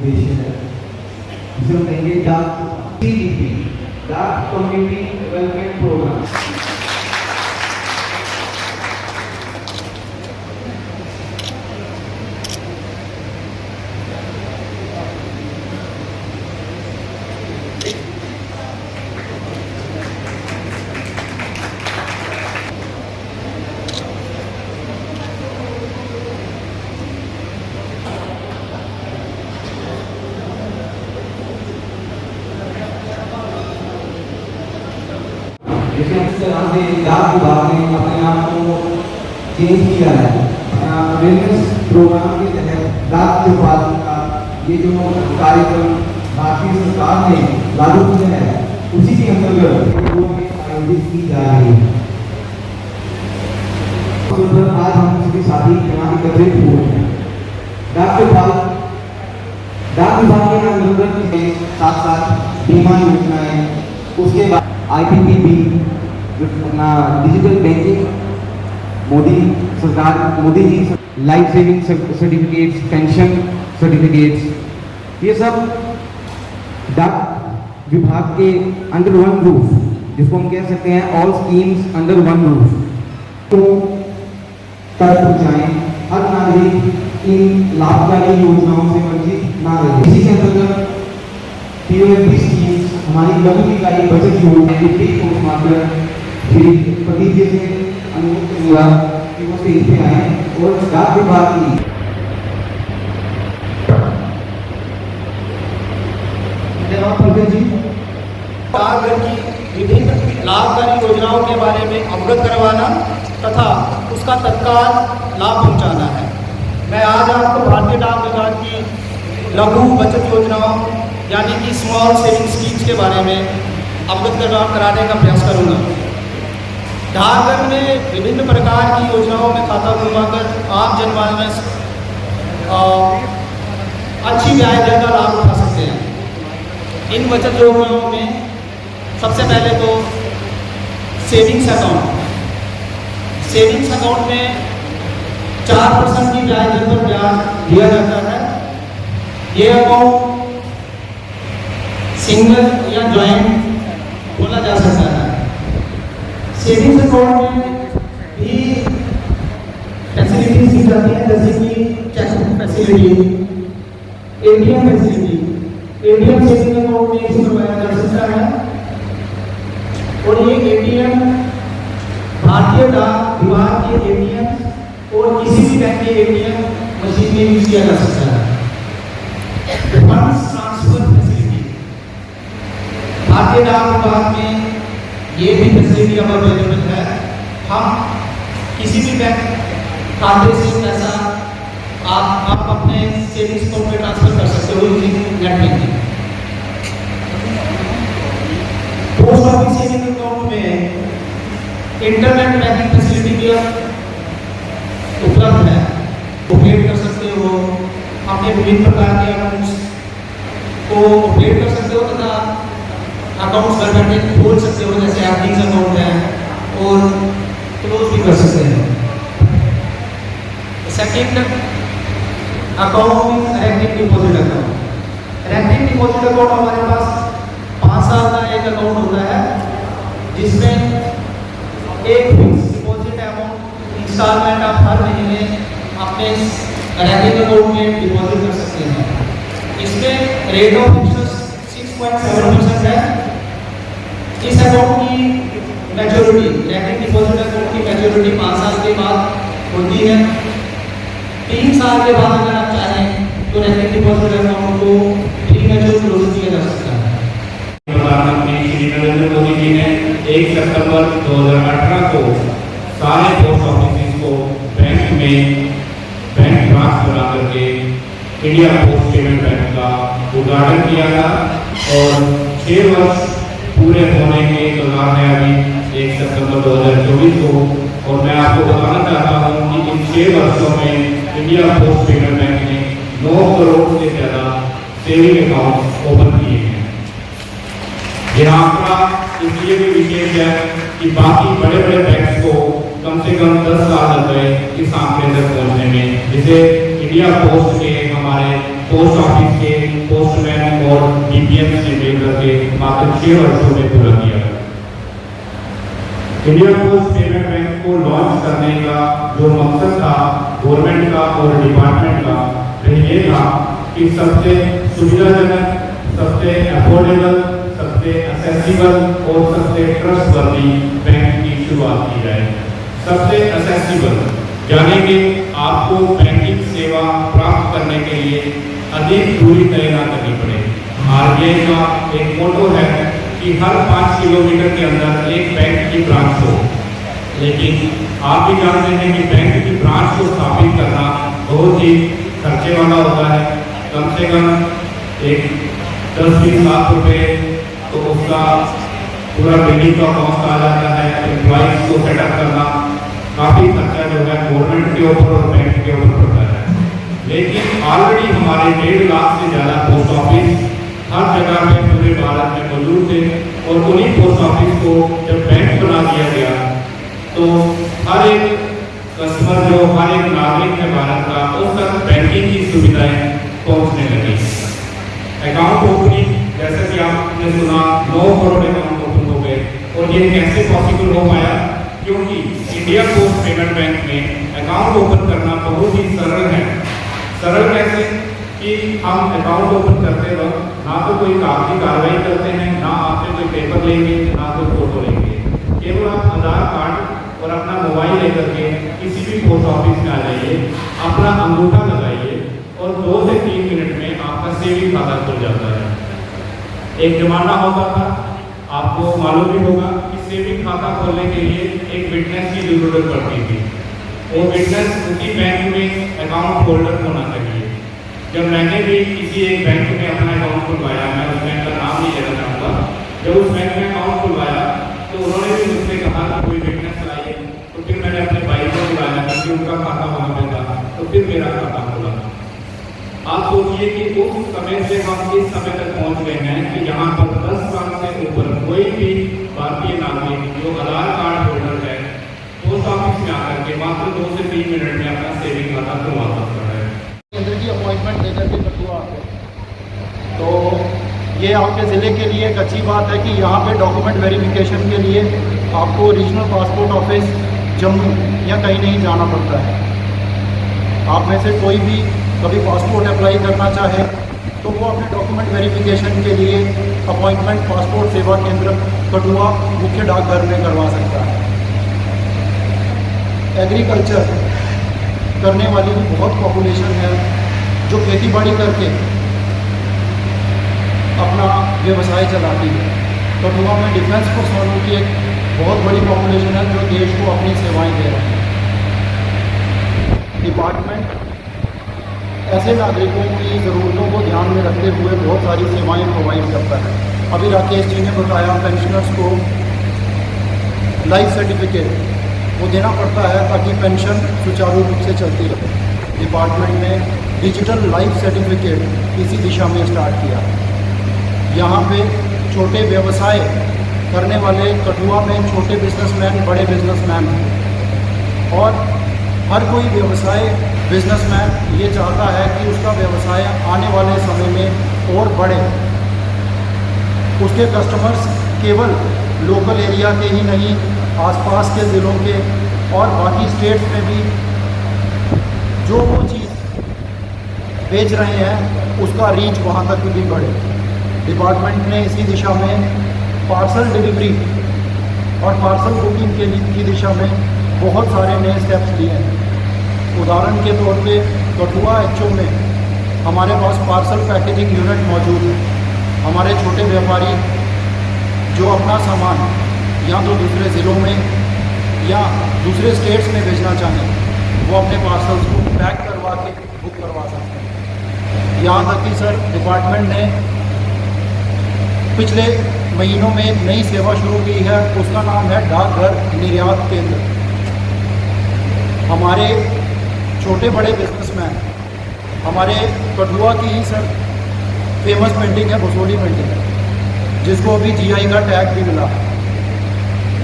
उद्देश्य है, जिसे हम कहेंगे डाक CDP, डाक कम्युनिटी डेवलपमेंट प्रोग्राम। जिस तरह से डाक विभाग ने अपने आप को चेंज किया है, अवेयरनेस प्रोग्राम के तहत डाक चौपाल का ये जो कार्यक्रम भारतीय सरकार ने लागू किया है, उसी के अंतर्गत आयोजित की जा रही है। आज हम सभी साथी यहाँ एकत्रित हुए हैं। डाक विभाग के अंतर्गत साथ साथ बीमा योजनाएं, उसके बाद IPPB, अपना digital banking, Modi ji life saving certificates, pension certificates, ये सब डाक विभाग के अंडर वन रूफ, जिसको हम कह सकते हैं all schemes under one roof, तो तक पहुँचाएं, हर नागरिक इन लाभकारी योजनाओं से वंचित ना रहे। इसी के अंतर्गत POSP स्कीम्स, हमारी लघु इकाई बचत योजना प्रतिज्ञा से अनुरोध हुआ कि वो स्टेज पे आए और डाक विभाग की डाकघर की विभिन्न लाभकारी योजनाओं के बारे में अवगत करवाना तथा उसका तत्काल लाभ पहुंचाना है। मैं आज आपको भारतीय डाक विभाग की लघु बचत योजनाओं यानी कि स्मॉल सेविंग स्कीम्स के बारे में अवगत कराने का प्रयास करूंगा। डाकघर में विभिन्न प्रकार की योजनाओं में खाता खुलवाकर आम जनमानस अच्छी ब्याज दर का लाभ उठा सकते हैं। इन बचत योजनाओं में सबसे पहले तो सेविंग्स अकाउंट में 4% की ब्याज दर पर ब्याज दिया जाता है। ये अकाउंट सिंगल या ज्वाइंट खोला जा सकता है। सेविंग्स अकाउंट में भी फैसिलिटीज दी जाती हैं, जैसे कि cheque facility, ATM facility. ATM saving account में इसे करवाया जा सकता है और ये ATM भारतीय डाक विभाग के ATM और किसी भी बैंक के ATM मशीन में यूज किया जा सकता है। फंड्स ट्रांसफर फैसिलिटी, भारतीय डाक विभाग में ये भी फैसिलिटी अब अवेलेबल है। हम किसी भी बैंक खाते से पैसा आप अपने सेविंग्स अकाउंट में ट्रांसफर कर सकते हो using net banking. Post office saving account में इंटरनेट बैंकिंग फैसिलिटी भी उपलब्ध है। ऑपरेट कर सकते हो, अपने विभिन्न प्रकार के अकाउंट्स को ऑपरेट कर सकते हो तथा अकाउंट्स घर बैठे खोल सकते हो, जैसे एफडीज अकाउंट है और क्लोज भी कर सकते हैं। Second account recurring deposit account. Recurring deposit account हमारे पास 5 साल का एक अकाउंट होता है, जिसमें एक फिक्स डिपॉजिट अमाउंट इंस्टॉलमेंट आप हर महीने अपने रेकरिंग अकाउंट में डिपॉजिट कर सकते हैं। इसमें रेट ऑफ इंटरेस्ट 6.7% है। इस अकाउंट की मैच्योरिटी, रेकरिंग डिपॉजिट अकाउंट की मैच्योरिटी 5 साल के बाद होती है। 3 साल के बाद अगर आप चाहें तो रेकरिंग डिपॉजिट अकाउंट को प्रीमैच्योर क्लोज किया जा सकता है। प्रधानमंत्री श्री नरेंद्र मोदी जी ने 1 सितंबर 2018 को सारे पोस्ट ऑफिस को बैंक ब्रांच बना करके इंडिया पोस्ट पेमेंट बैंक का उद्घाटन किया था और 6 वर्ष पूरे होने के कगार है अभी 1 सितंबर 2024 को। और मैं आपको बताना चाहता हूँ कि इन 6 वर्षों में इंडिया पोस्ट पेमेंट बैंक ने 9 करोड़ से ज़्यादा सेविंग अकाउंट ओपन किए हैं। यह आंकड़ा इसलिए भी विशेष है कि बाकी बड़े बड़े बैंक्स को कम से कम 10 साल लग गए इस आंकड़े तक पहुंचने में, जिसे इंडिया पोस्ट के हमारे पोस्ट ऑफिस के पोस्टमैन और डीपीएम से मिल करके मात्र 6 वर्षों में पूरा किया। इंडिया पोस्ट पेमेंट बैंक को लॉन्च करने का जो मकसद था गवर्नमेंट का और डिपार्टमेंट का, वह ये था कि सबसे सुविधाजनक, सबसे अफोर्डेबल, सबसे एक्सेसिबल और सबसे ट्रस्टवर्दी बैंक की शुरुआत की जाए। सबसे एक्सेसिबल यानी कि आपको बैंकिंग सेवा प्राप्त करने के लिए अधिक दूरी तय न करनी पड़े। आरबीआई का एक मोटो है कि हर 5 किलोमीटर के अंदर एक बैंक की ब्रांच हो, लेकिन आप भी जानते हैं कि बैंक की ब्रांच को स्थापित करना बहुत ही खर्चे वाला होता है। कम से कम एक 10-20 लाख रुपए तो उसका पूरा बिल्डिंग का कॉस्ट आ जाता है। एम्प्लॉइज को सेटअप करना काफ़ी खर्चा जो है गवर्नमेंट के ऊपर और बैंक के ऊपर पड़ता है। लेकिन ऑलरेडी हमारे 1.5 लाख से ज़्यादा पोस्ट ऑफिस हर जगह पे पूरे भारत में मौजूद थे और उन्हीं पोस्ट ऑफिस को जब बैंक बना दिया गया तो हर एक कस्टमर जो हर एक नागरिक है भारत का, उस तक बैंकिंग की सुविधाएं पहुंचने लगी। अकाउंट ओपनिंग जैसा कि आपने सुना 9 करोड़ अकाउंट ओपन हो गए और ये कैसे पॉसिबल हो पाया? क्योंकि इंडिया पोस्ट पेमेंट बैंक में अकाउंट ओपन करना बहुत ही सरल है। सरल कैसे कि हम अकाउंट ओपन करते वक्त ना तो कोई कागजी कार्रवाई करते हैं, ना आपसे कोई पेपर लेंगे, ना कोई फोटो लेंगे। केवल आप आधार कार्ड और अपना मोबाइल लेकर के किसी भी पोस्ट ऑफिस में आ जाइए, अपना अंगूठा लगाइए और 2 से 3 मिनट में आपका सेविंग खाता खुल जाता है। एक जमाना होता था, आपको मालूम भी होगा कि सेविंग खाता खोलने के लिए एक विटनेस की जरूरत पड़ती थी। वो विटनेस उसी बैंक में अकाउंट होल्डर होना चाहिए। जब मैंने भी किसी एक बैंक में अपना अकाउंट खुलवाया, मैं उस बैंक का नाम नहीं लेना चाहूँगा, जब उस बैंक में अकाउंट खुलवाया तो उन्होंने भी मुझसे कहा कि कोई विटनेस लाइए, तो फिर मैंने अपने भाई को बुलाया क्योंकि उनका खाता वहाँ पे था, तो फिर मेरा खाता खुला। आप सोचिए कि उस समय से हम इस समय तक पहुँच गए हैं कि यहाँ पर 10 साल से ऊपर कोई भी भारतीय नागरिक जो आधार कार्ड होल्डर है पोस्ट ऑफिस में आकर के मात्र 2 से 3 मिनट में अपना सेविंग खाता खुलवा सकता है। केंद्र की अपॉइंटमेंट लेकर के कठुआ आते हैं, तो ये आपके ज़िले के लिए एक अच्छी बात है कि यहाँ पे डॉक्यूमेंट वेरिफिकेशन के लिए आपको रीजनल पासपोर्ट ऑफिस जम्मू या कहीं नहीं जाना पड़ता है। आप में से कोई भी कभी पासपोर्ट अप्लाई करना चाहे तो वो अपने डॉक्यूमेंट वेरिफिकेशन के लिए अपॉइंटमेंट पासपोर्ट सेवा केंद्र कठुआ मुख्य डाकघर में करवा सकता है। एग्रीकल्चर करने वाली भी बहुत पॉपुलेशन है जो खेती बाड़ी करके अपना व्यवसाय चलाती है। कठुआ में डिफेंस पर्सनल की एक बहुत बड़ी पॉपुलेशन है जो देश को अपनी सेवाएं दे रहे हैं। डिपार्टमेंट ऐसे नागरिकों की ज़रूरतों को ध्यान में रखते हुए बहुत सारी सेवाएं प्रोवाइड करता है। अभी राकेश जी ने बताया पेंशनर्स को लाइफ सर्टिफिकेट वो देना पड़ता है ताकि पेंशन सुचारू रूप से चलती रहे। डिपार्टमेंट ने डिजिटल लाइफ सर्टिफिकेट इसी दिशा में स्टार्ट किया। यहाँ पे छोटे व्यवसाय करने वाले कठुआ में छोटे बिजनेसमैन, बड़े बिजनेसमैन हैं और हर कोई व्यवसाय बिजनेसमैन ये चाहता है कि उसका व्यवसाय आने वाले समय में और बढ़े। उसके कस्टमर्स केवल लोकल एरिया के ही नहीं, आसपास के ज़िलों के और बाकी स्टेट्स में भी जो वो चीज़ बेच रहे हैं उसका रीच वहाँ तक भी बढ़े। डिपार्टमेंट ने इसी दिशा में पार्सल डिलीवरी और पार्सल बुकिंग की दिशा में बहुत सारे नए स्टेप्स लिए हैं। उदाहरण के तौर पे कठुआ एचओ में हमारे पास पार्सल पैकेजिंग यूनिट मौजूद है। हमारे छोटे व्यापारी जो अपना सामान या तो दूसरे ज़िलों में या दूसरे स्टेट्स में भेजना चाहें वो अपने पार्सल्स को पैक करवा के बुक करवा सकते हैं। यहाँ तक कि सर डिपार्टमेंट ने पिछले महीनों में एक नई सेवा शुरू की है, उसका नाम है डाकघर निर्यात केंद्र। हमारे छोटे बड़े बिजनेसमैन, हमारे कठुआ की ही सर फेमस पेंटिंग है भसोली पेंटिंग, जिसको अभी जीआई का टैग भी मिला।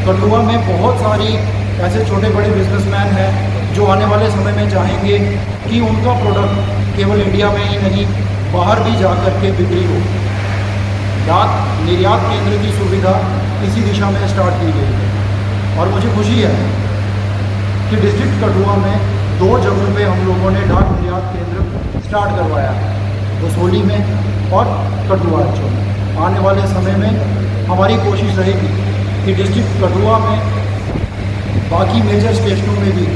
कठुआ में बहुत सारी ऐसे छोटे बड़े बिजनेसमैन हैं जो आने वाले समय में चाहेंगे कि उनका प्रोडक्ट केवल इंडिया में ही नहीं बाहर भी जा कर के बिक्री हो। डाक निर्यात केंद्र की सुविधा इसी दिशा में स्टार्ट की गई है और मुझे खुशी है कि डिस्ट्रिक्ट कठुआ में 2 जगहों पे हम लोगों ने डाक निर्यात केंद्र स्टार्ट करवाया है, बसोली में और कठुआ अंचल में। आने वाले समय में हमारी कोशिश रहेगी कि डिस्ट्रिक्ट कठुआ में बाकी मेजर स्टेशनों में भी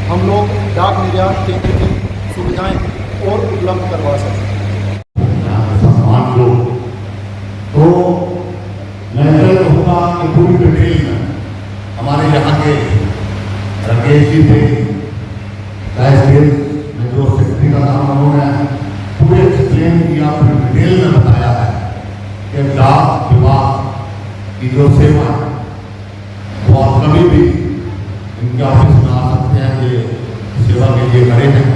हम लोग डाक निर्यात केंद्र की सुविधाएं और उपलब्ध करवा सकें। सम्मान लो तो मैं कहूँगा कि पूरी डिटेल में हमारे यहाँ के राकेश जी थे, में जो सेक्रेटरी का काम उन्होंने पूरे एक्सप्लेन किया, पूरी डिटेल में बताया है कि डाक विभाग की जो सेवा है वो आप कभी भी इनके ऑफिस में आ सकते हैं, ये सेवा के लिए खड़े हैं।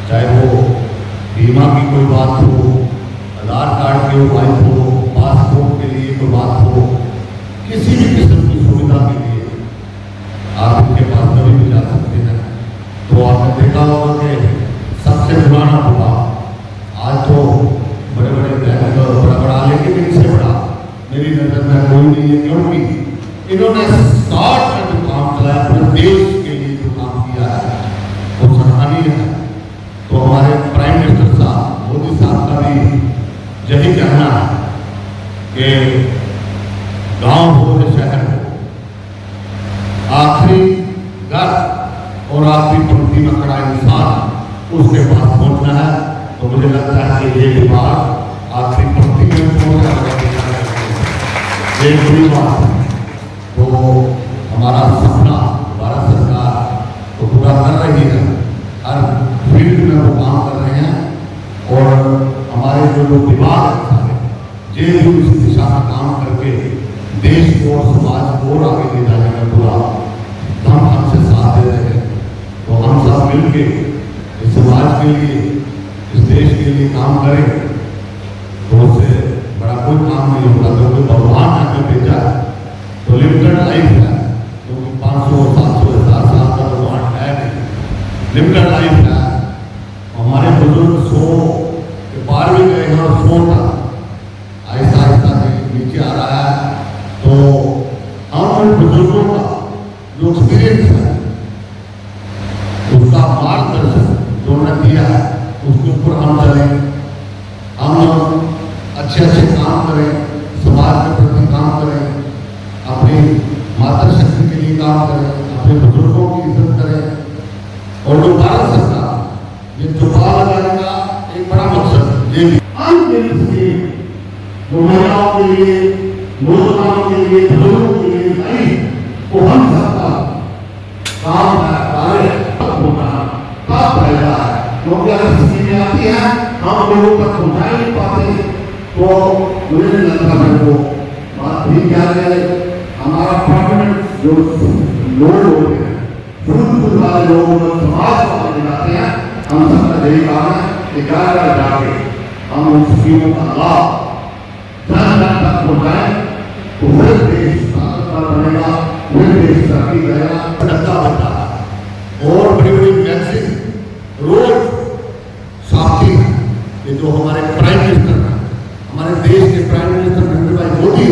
चाहे वो बीमा की कोई बात हो, आधार कार्ड की बात हो, पासपोर्ट के लिए कोई बात हो, किसी भी किस्म की सुविधा के लिए आप इनके पास कभी भी जा सकते हैं। तो आपने देखा होगा कि सबसे पुराना विभाग आज तो बड़े बड़े बैंक बड़ा, लेकिन इनसे बड़ा मेरी नजर में कोई नहीं है, क्योंकि इन्होंने स्टार्ट में जो काम चलाया पूरे देश के लिए जो काम किया है वो सराहनीय है। तो हमारे प्राइम मिनिस्टर साहब मोदी साहब का भी यही कहना है कि गांव हो या शहर हो, आखिरी घर और आखिरी पंक्ति में खड़ा इंसान उसके पास पहुंचना है। तो मुझे लगता है कि ये विभाग आखिरी पंक्ति में पहुंचना है, ये बुरी बात है। तो हमारा सपना भारत सरकार तो पूरा कर रही है, हर फील्ड में वो काम कर रहे हैं और हमारे जो विभाग है ये भी उस दिशा में काम करके देश को और समाज को और आगे ले जाने का पूरा हम हमसे साथ दे रहे हैं। तो हम सब मिलके इस समाज के लिए, इस देश के लिए काम करें तो उससे बड़ा कोई काम नहीं होता, क्योंकि भगवान ने हमें भेजा है तो लिमिटेड लाइफ है, क्योंकि 500 700 1000 साल का भगवान है नहीं, लिमिटेड लाइफ है। हमारे बुजुर्ग 100 के पार भी गए हैं और 100 तक आहिस्ता आहिस्ता नीचे आ रहा है। तो हम बुजुर्गों का जो एक्सपीरियंस है, उसका मार्गदर्शन जो उन्होंने दिया है उसके ऊपर हम चलें, हम अच्छे अच्छे काम करें, समाज के प्रति काम करें, अपनी मातृशक्ति के लिए काम करें, अपने बुजुर्गों की इज्जत करें। और जो भारत सरकार ये चुपा लगाने का एक बड़ा मकसद ये जो महिलाओं के लिए, नौजवानों के लिए, बुजुर्गों के लिए नहीं, वो हम सबका काम है, कार्य होना कब फायदा है, क्योंकि अगर स्कीमें आती हैं हम लोगों तक पहुंचा नहीं पाते। तो मुझे नहीं लगता है वो बात भी क्या है, हमारा परमानेंट जो लोग होते हैं, फूल वाले लोग समाज को आगे जाते हैं, हम सबका यही काम है कि घर जाके हम उन स्कीमों का लाभ जन जन तक पहुंचाएं, तो वह देश ताकतवर बनेगा, वह देश तरक्की करेगा, धक्का बनता है। और बड़ी बड़ी मैगजीन रोज छापती है कि जो हमारे प्राइम मिनिस्टर हैं, हमारे देश के प्राइम मिनिस्टर नरेंद्र भाई मोदी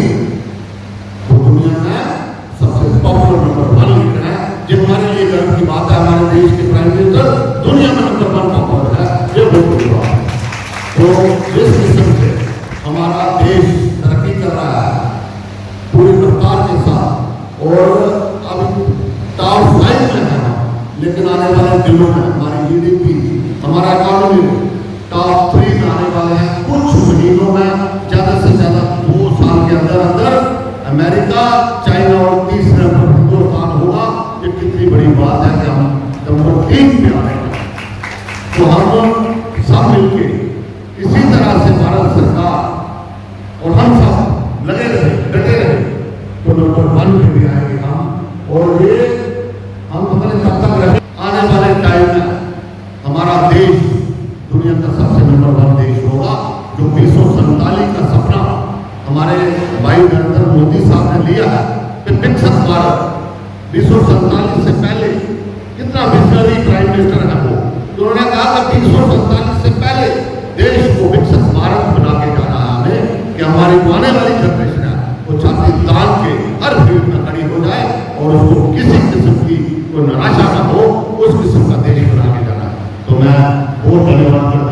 वो दुनिया में सबसे पॉपुलर नंबर 1 लिख रहे हैं। ये हमारे लिए गर्व की बात है, हमारे देश के प्राइम मिनिस्टर दुनिया में नंबर 1 पॉपुलर है, ये बहुत बड़ी बात है। तो जिस किस्म से हमारा देश तरक्की कर रहा है पूरी रफ्तार के साथ, और अब टॉप 5 में है, लेकिन आने वाले दिनों में हमारी GDP, हमारा इकोनॉमी टॉप 3 में आने वाले हैं। कुछ महीनों में ज्यादा से ज्यादा 2 साल के अंदर अंदर अमेरिका, चाइना और तीसरे नंबर हिंदुस्तान होगा। ये कितनी बड़ी बात है कि हम नंबर 3 पे आ रहे हैं। तो हम सब मिलके इसी तरह से भारत सरकार और हम सब लगे रहे, डटे रहे, तो नंबर 1 पे भी आएंगे हम। और ये हम हमारे कब तक रहे, आने वाले टाइम में हमारा देश दुनिया का सबसे नंबर 1 देश होगा। जो 2047 का सपना हमारे भाई नरेंद्र मोदी साहब ने लिया है कि विकसित भारत, 2047 से पहले कितना विजनरी प्राइम मिनिस्टर है वो, उन्होंने कहा कि 2047 से पहले देश को उसको किसी किस्म की कोई निराशा ना हो, उस किस्म का देश बना के जाना है। तो मैं बहुत धन्यवाद करता हूं।